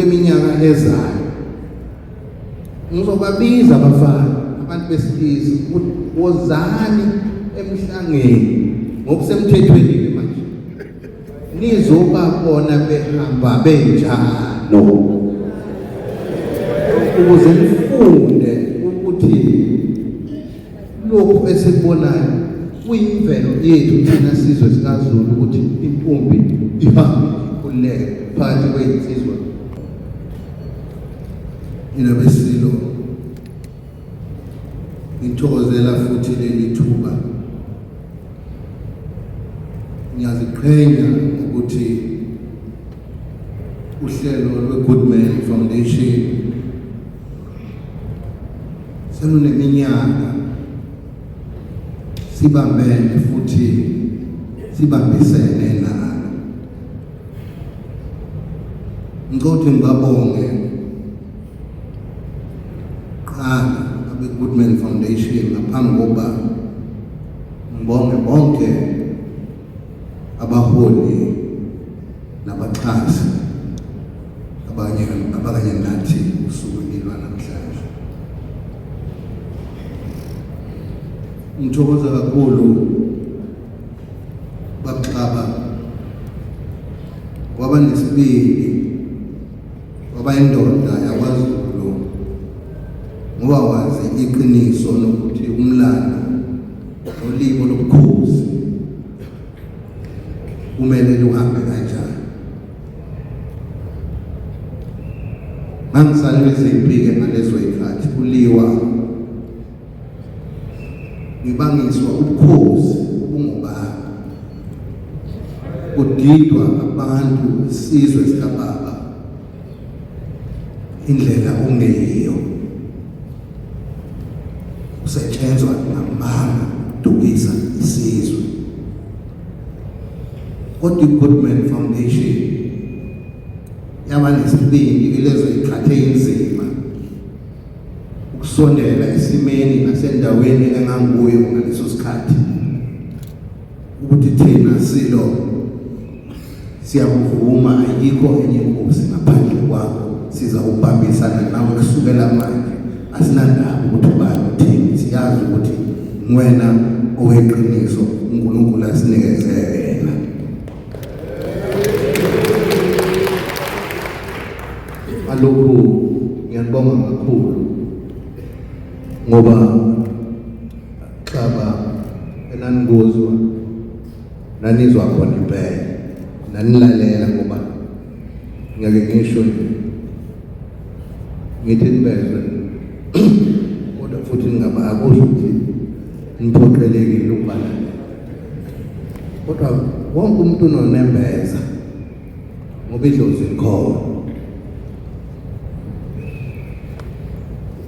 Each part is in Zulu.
kule minyaka ezayo ngizobabiza abafana abantu besilisa ukuthi wozani emhlangeni ngokusemthethweni manje nizobabona behamba benjalo ukuze nifunde ukuthi lokhu esikubonayo kuyimvelo yethu thina sizwe sikaZulu ukuthi intombi ihambe ikhululeke phakathi kwezinsizwa. Mina besilo ngithokozela futhi leli thuba, ngiyaziqhenya ukuthi uhlelo lwe-Goodman Foundation seluneminyaka sibambene futhi sibambisene nalo. Ngicela ngibabonge qala abe-Goodman Foundation ngaphambi kokuba ngibonge bonke abaholi nabaxhasi abanye nathi usuku lilwa namhlanje. Ngithokoza kakhulu bakuxaba waba nesibindi waba indoda yakwaZulu ngoba wazi iqiniso lokuthi umlando nolimo lobukhosi kumele luhambe kanjani. Mangisalwe izimpike ngalezo yikhathi kuliwa ngibangiswa ubukhosi ubungobani kudidwa abantu isizwe sikababa indlela ongeyiyo usetshenzwa ngamanga ukudukisa isizwe. Kodwa i-Goodman Foundation yaba nesibindi kulezo yikhathi enzima ukusondela esimeni nasendaweni enganguyo ngaleso sikhathi ukuthi thina silo siyakuvuma ayikho enye inkosi ngaphandle kwakho, siza ukubambisana nawe kusukela manje. Asinandaba ukuthi ubani uthini, siyazi ukuthi wena oweqiniso uNkulunkulu asinikeze yena. Alokhu ngiyabonga kakhulu ngoba xaba enaningozwa nanizwa khona impela nanilalela ngoba ngeke ngisho ngithi nibezwe kodwa futhi ngaba akusho ukuthi niphoqelekile ukubalalela, kodwa wonke umuntu unonembeza ngoba idlozi likhona.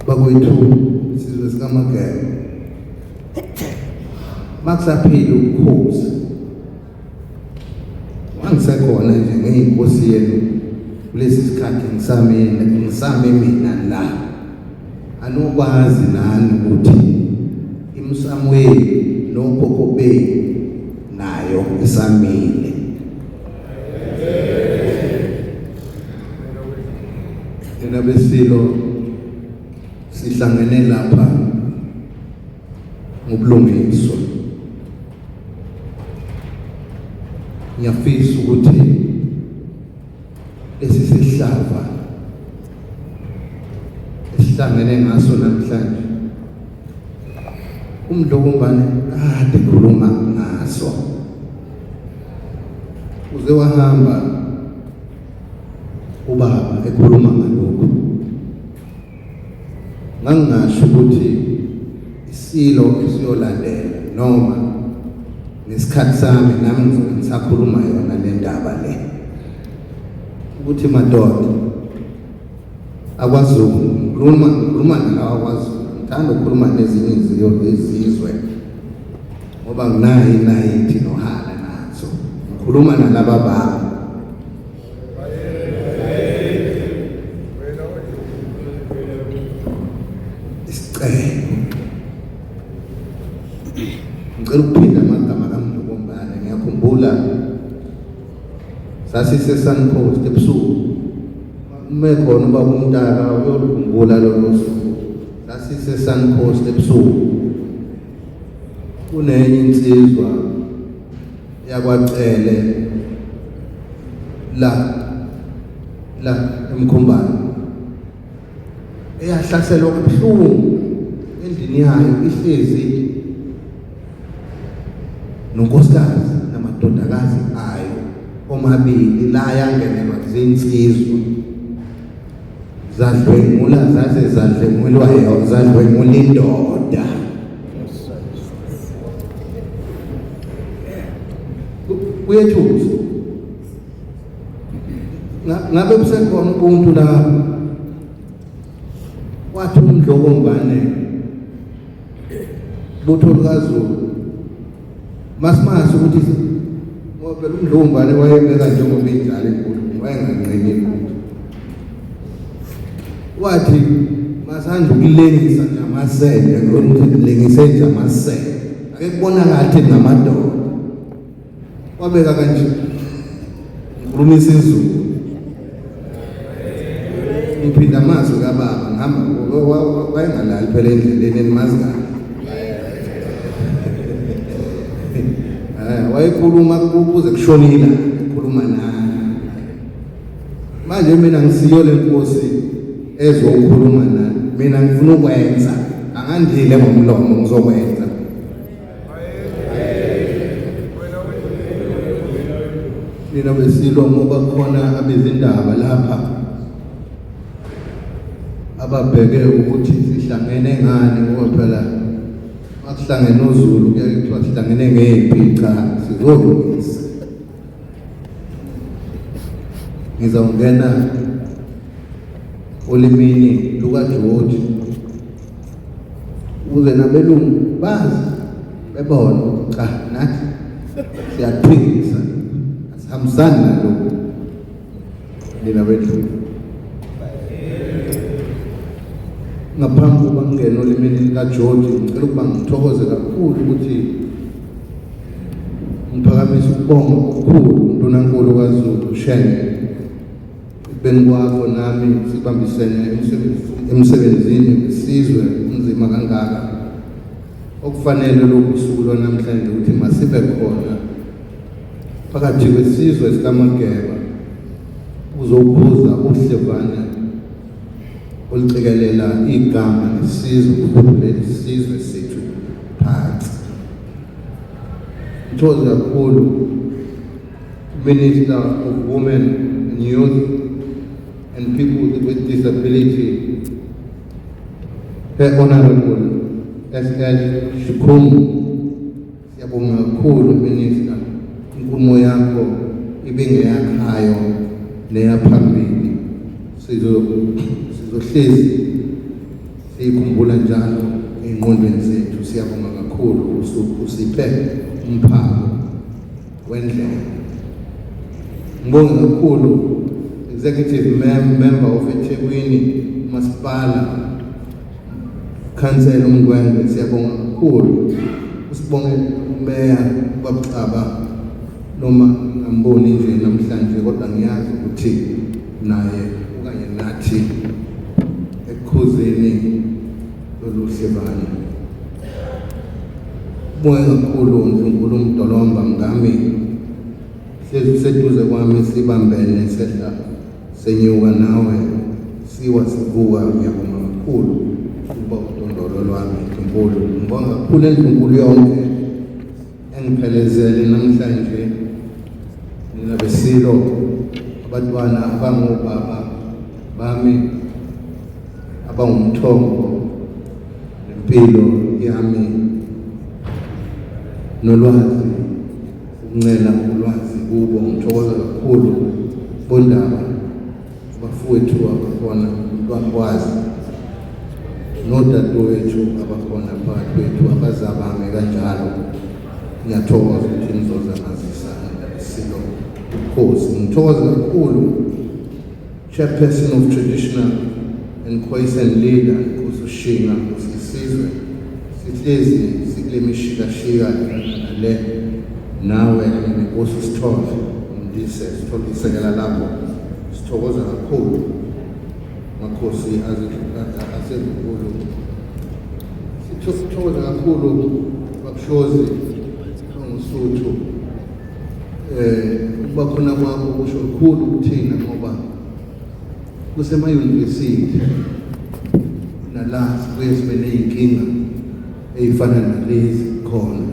Bakwethu sizwe sikaMageba makusaphila ubukhosi wangisekhona nje ngeyinkosi yenu kulesi sikhathi ngisame mina la anokwazi nani ukuthi imSamueli nokhokho benu nayo isamile. Yena besilo sihlangene lapha ngobulungiswa. Ngiyafisa ukuthi esisihlava esihlangene ngaso namhlanje umdlokombane kade khuluma ngaso uze wahamba ubaba ekhuluma ngalokho. Ngangasho ukuthi isilo esiyolandela noma nesikhathi sami nami ngisakhuluma yona le ndaba le ukuthi madoda akwaZulu ngikhuluma nalawa akwaZulu, ngithanda ukukhuluma nezinye izizwe ngoba nginayo inayithi nohala nazo, ngikhuluma nalaba baba. Ngicela ukuphinda amagama kaMdlokombane. Ngiyakhumbula sasiseSunpost ebusuku mekhona ubaba uMtaka uyolukhumbula lolo suku lasise Suncoast ebusuku kunenye insizwa yakwaCele la eMkhumbane eyahlaselwa kabuhlungu endlini yayo ihlezi nonkosikazi namadodakazi ayo omabili la yangenelwa zinsizwa zadlwengula zaze zadlwengulwayo zadlwengula indoda kuyethusa ngabe kusekhona ubuntu la wathi uMdlokombane lutho lukaZulu masimase ukuthi ngoba phela uMdlokombane wayebeka njengoba injalo enkulu wayengangqini enkulu wathi masanje ukulengisa nje amasende ngokuthi lengise nje amasende ake kubonakala ngamadoda wabeka kanje ngikhuluma isiZulu ngiphinda amazwi kababa ngihamba wayengalali phela endleleni enimazi kahle wayekhuluma kuze kushonile ekhuluma nani manje mina ngisiyo lenkosi ezokhuluma nani mina ngifuna ukwenza angandile ngomlomo ngizokwenza mina besilo ngoba khona abezindaba lapha ababheke ukuthi sihlangene ngani ngoba phela akuhlangene noZulu kuya kuthiwa sihlangene ngemphi cha sizolungisa ngizawungena olimini lukaGeorge uze nabelungu bazi bebona cha nathi siyaphikisa asihambisani nalokho nina bethu ngaphambi kokuba ngene olimini likaGeorge ngicela ukuba ngithokoze kakhulu ukuthi ngiphakamise ukubonga okukhulu uNdunankulu kaZulu Shenge ekubeni kwakho nami sibambisene emsebenzini isizwe unzima kangaka okufanele lokhu suku lwanamhlanje ukuthi masibe khona phakathi kwesizwe sikaMageba uzokhuza uhlevana ulicikelela igama lesizwe lesizwe sethu phansi ngithokoza kakhulu Minister of Women and Youth and People with Disability Her Honorable S.L. Shukrum siyabonga kakhulu Minister inkulumo yakho ibingeyakhayo neyaphambili sizohlezi sikhumbula njalo engqondweni zethu siyabonga kakhulu usiphe umphako wendlela ngibonga kakhulu executive member of eThekwini Masipala Council uMgwengwe siyabonga kakhulu usibonge umeya kwaBucaba noma ngamboni nje namhlanje kodwa ngiyazi ukuthi naye okanye nathi ekukhuzeni loluhlebane bonke kakhulu uNkulunkulu uMdolomba ngami seduze kwami sibambene sehla senyuka nawe siwa sivuka ngiyabonga kakhulu ukuba udondolo lwami Nkulunkulu ngibonga kakhulu eNkulunkulu yonke engiphelezele namhlanje nina besilo abantwana abangobaba bami abangumthombo nempilo yami nolwazi ukuncela ulwazi kubo ngithokoza kakhulu bondaba abafowethu abakhona bakwazi nodadewethu abakhona phakathi kwethu abazabame kanjalo ngiyathokoza ukuthi nizozamazisa isilo ukhozi ngithokoza kakhulu Chairperson of Traditional and Khoisan Leader uSushinga usisizwe sihlezi sikule mishikashika le nawe nenkosi Sithole ndise sithola isekela lapho sithokoza kakhulu makhosi asenkulu. Sithokoza kakhulu bakushozi ongusuthu ukuba khona kwakho kusho kakhulu kuthina ngoba kusemayunivesithi nala sibuye sibe ney'nkinga ey'fana nalezi khona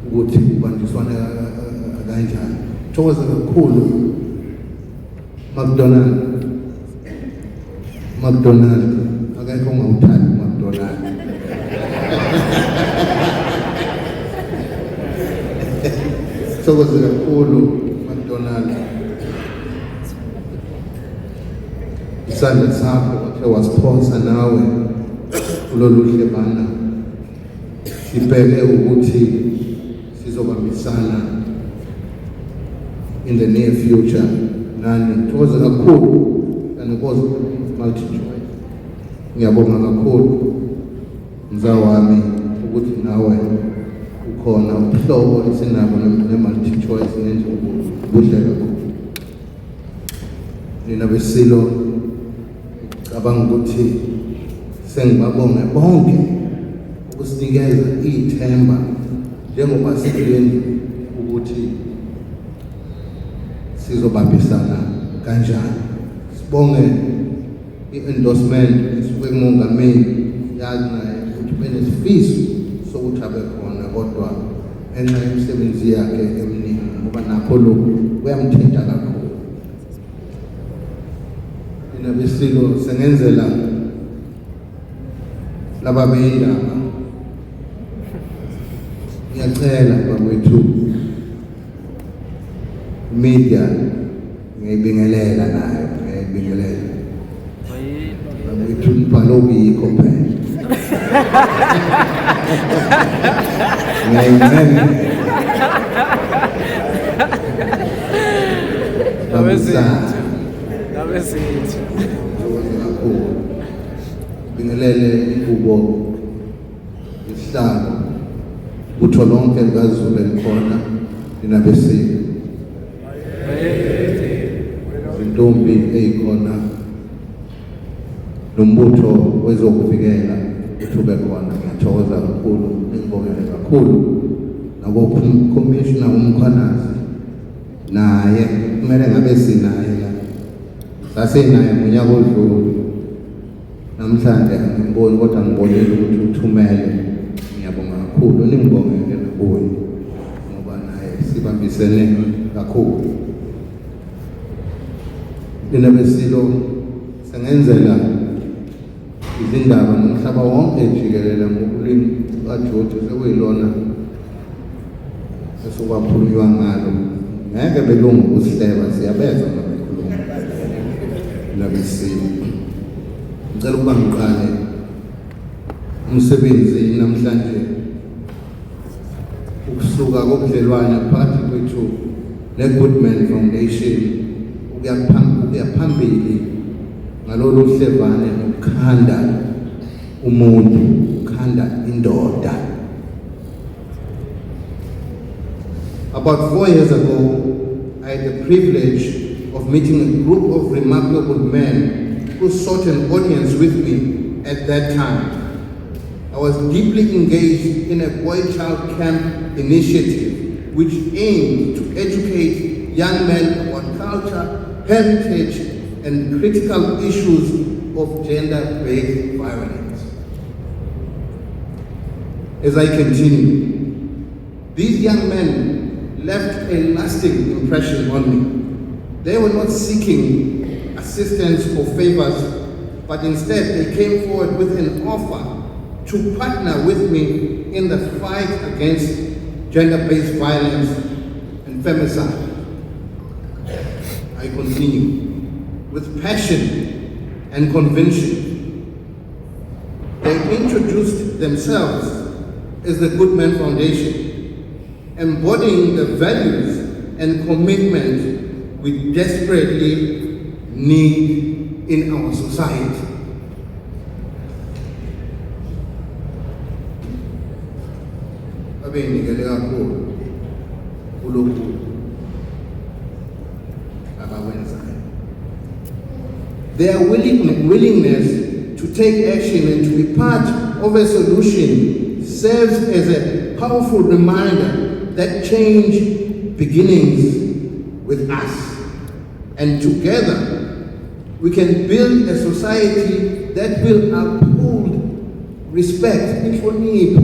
ukuthi kubanjiswana kanjani. Thokoza kakhulu McDonald akekho ongawuthandi McDonald. Thokoza kakhulu McDonald, isandla sakho wakhe wasiphosa nawe kulolu hlebana sibheke ukuthi sizobambisana in the near future nani. Thokoza kakhulu kanikoze multi-choice. Ngiyabonga kakhulu mzaa wami ukuthi nawe ukhona uhlobo esinabo ne-multi-choice nenje kuhle kakhulu. Nina besilo cabanga ukuthi sengibabonge bonke ukusinikeza ithemba njengoba sikuleni ukuthi sizobambisana kanjani. Sibonge i-endorsement esuke kumongameli, yazi naye ukuthi benesifiso sokuthi abe khona kodwa enxa yemisebenzi yakhe eminingi ngoba nakho lokhu kuyamthinta kakhulu. Mina besilo sengenzela laba beyindaba, ngiyacela bakwethu media ngiyibingelela nayo, ngiyibingelela bakwethu umbhalo obikho phela ngiyayibingelela Abesithi kakhulu bingelele ingubo isihlalo utho lonke likaZulu elikhona linabesiko intombi eyikhona nombutho wezokuvikela ukuthi ube khona. Ngiyathokoza kakhulu, ngibongele kakhulu nabo-commissioner uMkhwanazi, naye kumele ngabe sinaye la, sasenaye ngonyaka odlule. Namhlanje angimboni kodwa ngibonile ukuthi uthumele. Ngiyabonga kakhulu, ningibongele nakuye ngoba naye sibambisene kakhulu. Lina besilo sengenzela izindaba nomhlaba wonke jikelele ngokulimi kaJoji sekuyilona esokwakhulunywa ngalo. Ngeke belungu ukusihleba, siyabeza ngabekhuluma labesilo. Ngicela ukuba ngiqale umsebenzi namhlanje ukusuka kobudlelwane phakathi kwethu ne-Goodman Foundation ukuya phambili ngalolu hlevane ukukhanda umuntu, ukukhanda indoda. About 4 years ago, I had the privilege of meeting a group of remarkable men who sought an audience with me at that time. I was deeply engaged in a boy-child camp initiative which aimed to educate young men about culture, heritage, and critical issues of gender-based violence. As I continue, these young men left a lasting impression on me. They were not seeking assistance or favors, but instead they came forward with an offer to partner with me in the fight against gender-based violence and femicide. I continue with passion and conviction. They introduced themselves as the Goodman Foundation, embodying the values and commitment we desperately need in our society. Abenikele kakhulu kulokhu abakwenzayo. Their willingness to take action and to be part of a solution serves as a powerful reminder that change begins with us. And together, we can build a society that will uphold respect, equality,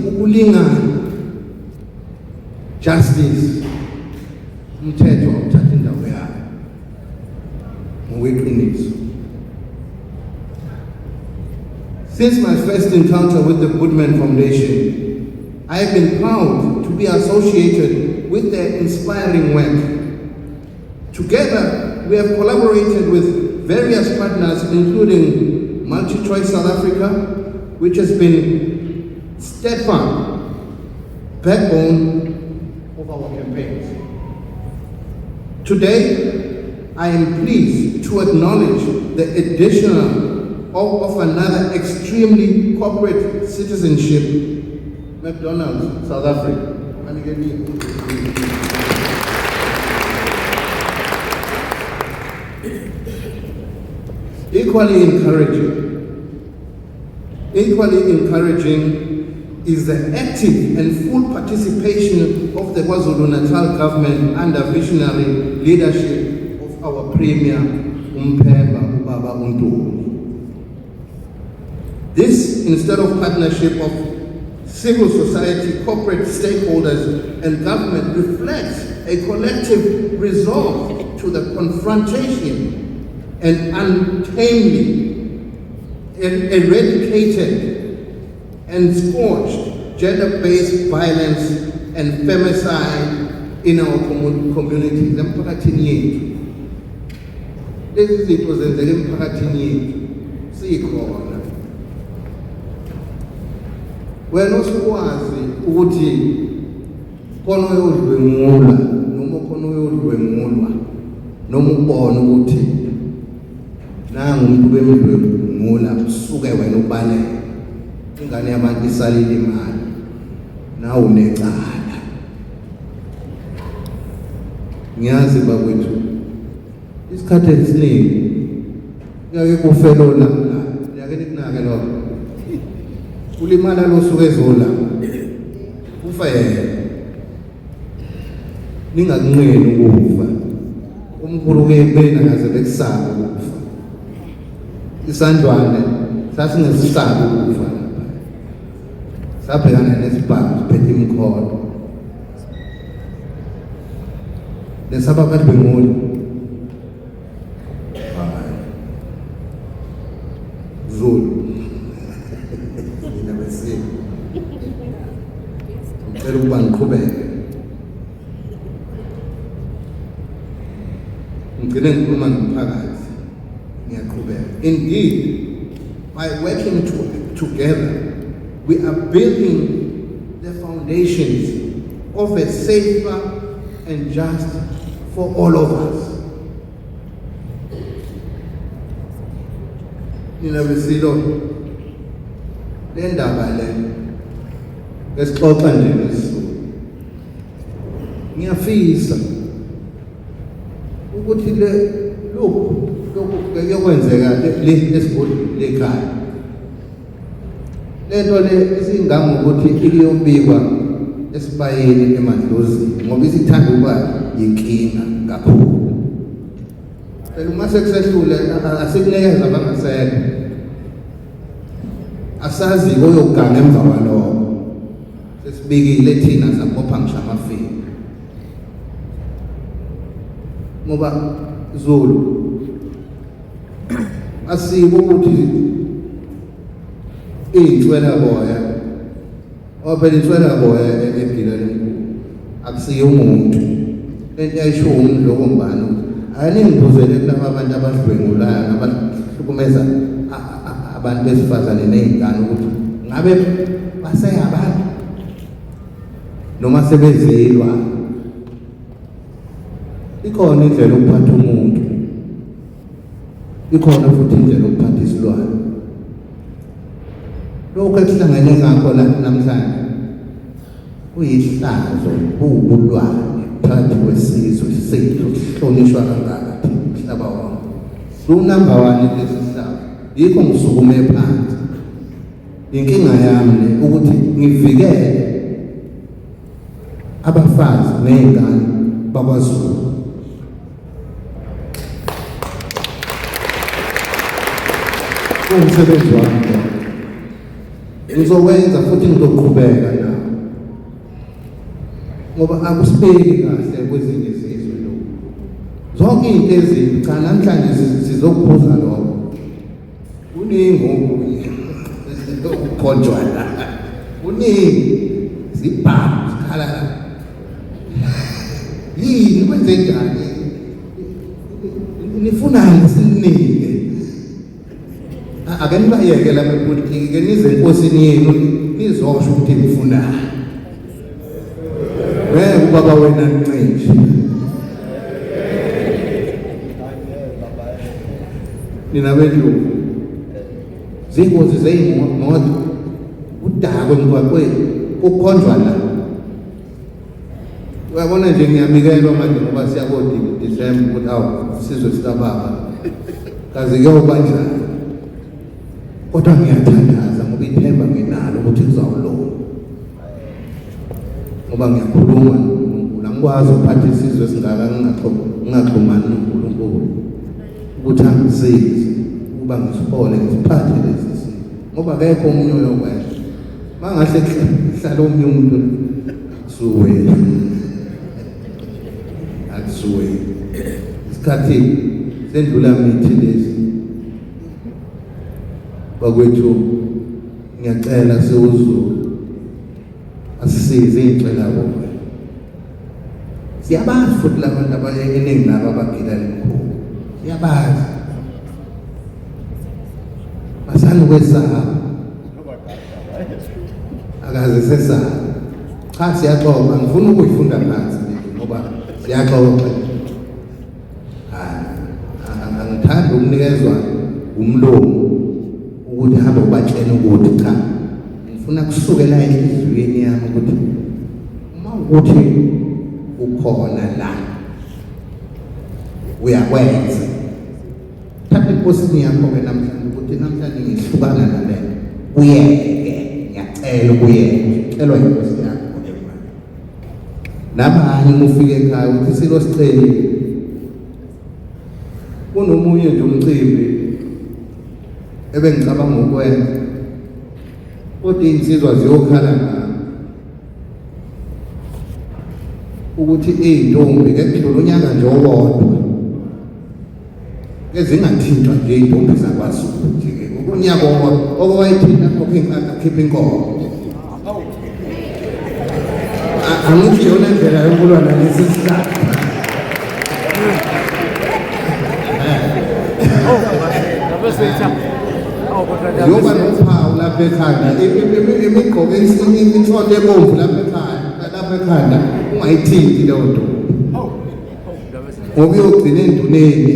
ukulingana, justice, umthetho awuthatha indawo yayo ngokweqiniso. Since my first encounter with the Goodman Foundation, I have been proud to be associated with their inspiring work. Together, we have collaborated with various partners, including MultiChoice South Africa, which has been steadfast backbone of our campaigns. Today, I am pleased to acknowledge the addition of another extremely corporate citizenship, McDonald's, South Africa. Equally encouraging is the active and full participation of the KwaZulu-Natal government under visionary leadership of our Premier, Umpemba Ubaba Untuli. This, instead of partnership of civil society, corporate stakeholders, and government, reflects a collective resolve to the confrontation and untamely eradicated and scorched gender-based violence and femicide in our communities. Emphakathini yethu. Lezi zinto zenzeka emphakathini yethu sikhona. Wena usukwazi ukuthi khona uyodlwengula noma khona uyodlwengulwa noma ubone ukuthi nangu umuntu bemdlwengula usuke wena ubale ingane yabantu isalile imali nawe unecala. Ngiyazi bakwethu isikhathi esiningi ngeke kufela la ngeke nikunake lokho ulimala losuke ezola ufa yena ningakunqeni ukufa umkhulu kebena ngaze bekusaba ukufa isandwane sasingesisaba ukufa sabhekana nesibhamu siphethe imikhono nesaba abantu bengoli Zulu Indeed, by working together, we are building the foundations of a safer and just for all of us. Ninabisilo le ndaba le esixoxa nje nesizulu ngiyafisa ukuthi lokhu kuyokwenzeka le esigodini lekhaya lento le isingamu ukuthi iliyobikwa esibayeni emadlozini ngoba isithanda ukuba yinkinga kakhulu. Phela uma sekusehlule asikunikeza abangasekho asazi koyoganga emva kwalokho sesibikile thina sabopha ngisho amafika ngoba Zulu asibo ukuthi inswela boya ophela inswela boya ephila lenkulu akusiyo umuntu lento ayisho umuntu lokumbani ayiningibuzele kulabo abantu abadlwengulayo abahlukumeza abantu besifazane nezingane ukuthi ngabe baseyabantu noma sebezelwa. Ikhona indlela yokuphatha umuntu, ikhona futhi indlela yokuphatha isilwane. Lokho esihlangene ngakho namhlanje kuyihlazo, kuwubulwane phakathi kwesizwe sethu sihlonishwa kangaka umhlaba wonke. number 1 kulesi sihlalo. Yikho ngisukume phansi. Inkinga yami ukuthi ngivikele abafazi nezingane bakwaZulu. Umsebenzi wami ngizowenza futhi ngizoqhubeka nawo, ngoba akusibeki kahle kwezinye izizwe lokho. Zonke izinto ezimbi cha namhlanje sizokuphuza lokho. Kuningi okunye ukukhonjwana, kuningi sibhamu sikhala yini kwenze njani, nifunani siningi. Ake nibayeke lapha epolitiki ke nize enkosini yenu nizosho ukuthi nifunani. Ubaba wena Ncinci nina bedlu zingozi zeyimoto udakwe emgwaqweni kukhonjwa la. Uyabona nje ngiyamikelwa manje ngoba siyakodi December ukuthi awu sizwe sikababa kazi ke ubanjani, kodwa ngiyathandaza ngoba ithemba nginalo ukuthi kuzawulunga, ngoba ngiyakhuluma noNkulunkulu. Angikwazi ukuphatha isizwe singaka ngingaxhumani noNkulunkulu ukuthi angisize ukuba ngisipole ngisiphathe lesi sizwe, ngoba akekho omunye oyokwenza. Mangahle kuhlala omunye umuntu suwe akusuwe isikhathi sendlula mithi lesi. Bakwethu ngiyacela sewuZulu asisize icela bonke. Siyabazi futhi labantu abayeningi laba abagila lemkhulu, siyabazi basani kwesaba akaze sesaba. Cha siyaxoxa, ngifuna ukuyifunda phansi ngoba siyaxoxa. Angithandi ukunikezwa umlomo ukuthi hamba ubatshela ukuthi cha, ngifuna kusukela enhliziyweni yami ukuthi uma ukuthi ukhona la uyakwenza. Thatha inkosini yakho ke namhlanje ukuthi namhlanje ngihlukana nale uyeke, ngiyacela ukuyeke, ucelwa inkosi yakho nabanye ufike ekhaya ukuthi silo siceli. Kunomunye nje umcimbi ebengicabanga ukwenza kodwa insizwa ziyokhala ngami ukuthi izintombi ke kudlula unyaka nje owodwa ezingathintwa nje izintombi zakwaZulu nje unyaka owodwa okwayithinta akhipha inkomo. Angikujona indlela yokulwa nalesi sihlalo. Yoba nophawu lapha ekhanda, imigqoko inhlonto ebomvu lapha ekhanda ungayithinti leyo nto, ngoba uyogcina enduneni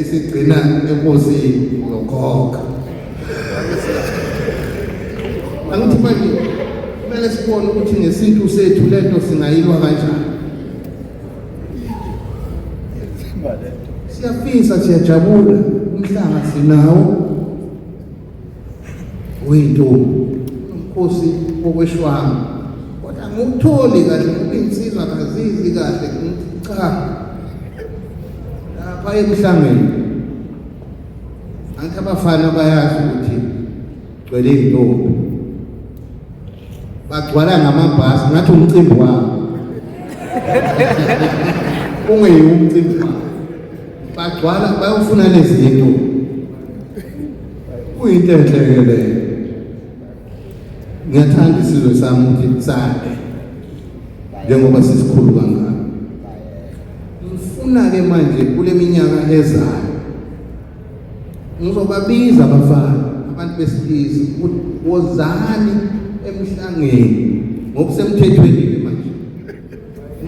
isigcina enkosini uyokhokha. Angithi manje kumele sibone ukuthi ngesintu sethu lento singayilwa kanjani. Siyafisa, siyajabula, umhlanga sinawo uyintombi umkhosi wokweshwama, kodwa ngikutholi kahle ngoba insizwa kazizi kahle. Cha lapha emhlangeni angithi abafana bayazi ukuthi gcwele izintombi, bagcwala ngamabhasi ngathi umcimbi wabo ungeyiwo umcimbi wabo, bagcwala bayofuna lezi zinto. Kuyinto enhle leyo. Ngiyathanda isizwe sami ukuthi sande njengoba sisikhulu kangaka. Ngifuna ke manje kule minyaka ezayo ngizobabiza abafana abantu besilisa ukuthi wozani emhlangeni ngokusemthethweni ke manje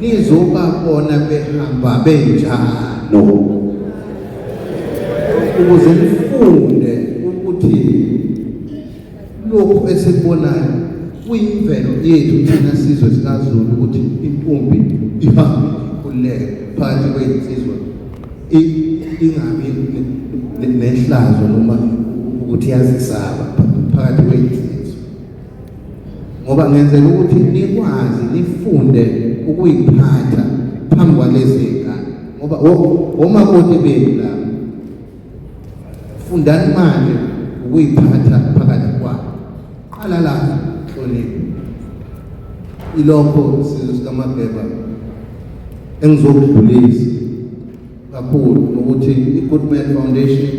nizobabona behamba benjalo ukuze nifunde ukuthi lokho esikubonayo kuyimvelo yethu thina sizwe sikaZulu ukuthi intombi ihambe ikhululeke phakathi kwensizwa ingabi nehlazo noma ukuthi yazisaba phakathi kwey'nsizwa, ngoba ngenzela ukuthi nikwazi nifunde ukuyiphatha phambi kwalezi y'ngane, ngoba omakoti benu labo, fundani manje ukuyiphatha phakathi kwabo. Qala la hlonipho. Ilokho sizwe sikaMageba engizokudlulisa kakhulu ukuthi i-Goodman Foundation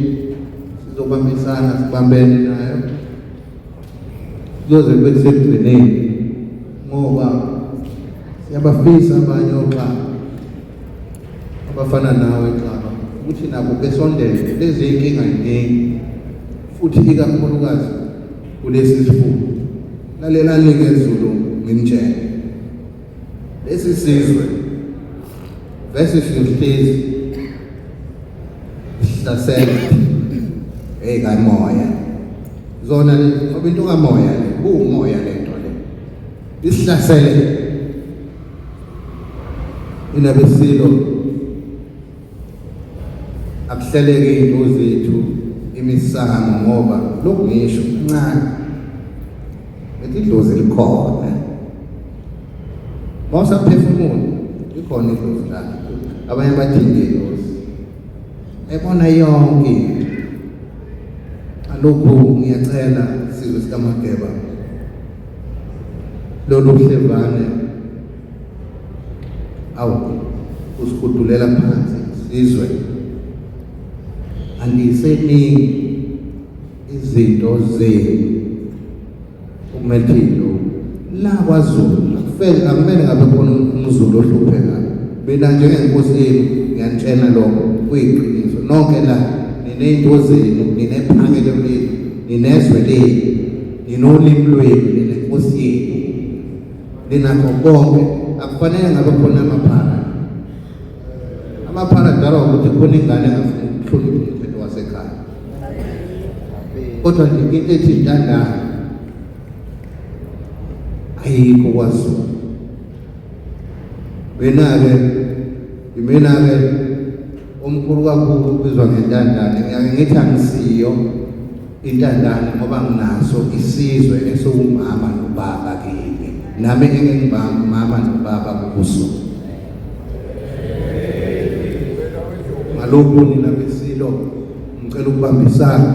sizobambisana, sibambene nayo kuyoze kube sekugcineni, ngoba siyabafisa abanye oxaba abafana nawe xaba ukuthi nabo besondele lezi y'nkinga ziningi, futhi ikakhulukazi kulesi sifundo. Lalelani-ke Zulu ngimtshele, lesi sizwe vese siyohlezi sihlasela kamoya, zona ngoba into kamoya le kuwumoya lento le isihlasele inabesilo. Akuhleleke iy'nto zethu imisamo, ngoba lokhu ngisho kuncane bethi idlozi likhona. Mawusaphefumula likhona idlozi lakho, abanye bathi idlozi ebona yonke into. Alokhu ngiyacela sizwe sikaMageba, lolu hlevane usikhudulela phansi sizwe, andiseningi izinto zenu ukumethilo la kwaZulu. Akumele ngabe khona umZulu ohluphekayo. Mina njengenkosi yenu ngiyanitshena lokho kuyiqiniso. Nonke la niney'nto zenu, ninephangelo lenu, ninezwe lenu, ninolimi lwenu, ninenkosi yenu, ninakho konke. Akufanele ngabe khona amaphara kudalwa ukuthi khona ingane engafuni ukuhlonipha umthetho wasekhaya. Kodwa nje into ethi intandane ayikho kwaZulu. Mina-ke omkhulu kakhulu ubizwa ngentandane. Ngiyake ngithi angisiyo intandane ngoba nginaso isizwe esowumama nobaba kimi, nami engingumama nobaba kuso. Ngalokhu nina besilo ngicela ukubambisana,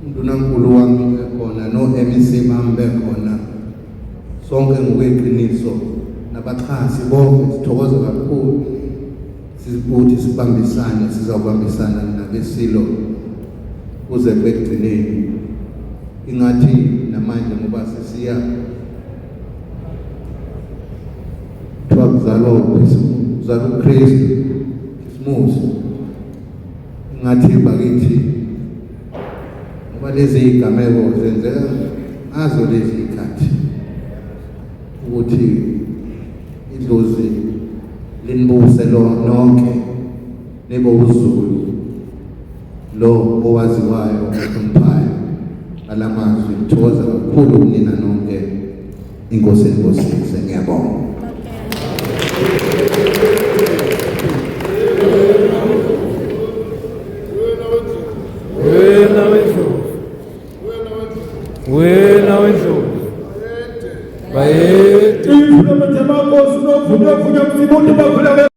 uNdunankulu wami bekhona, no-MEC bami bekhona, sonke ngokweqiniso nabaxhasi bonke sithokoza kakhulu sibuthi sibambisane, sizawubambisana nabesilo kuze bekugcineni. Ingathi namanje ngoba sesiya kuthiwa kuzalwa uKristu Khisimusi, ingathi bakithi ngoba lezi y'gameko zenzeka ngazo lezi y'khathi ukuthi idlozi linibuse nonke nibe uZulu lo owaziwayo ohloniphayo. Alamazwi ngithokoza kakhulu kunina nonke. Inkosi ngiyabonga.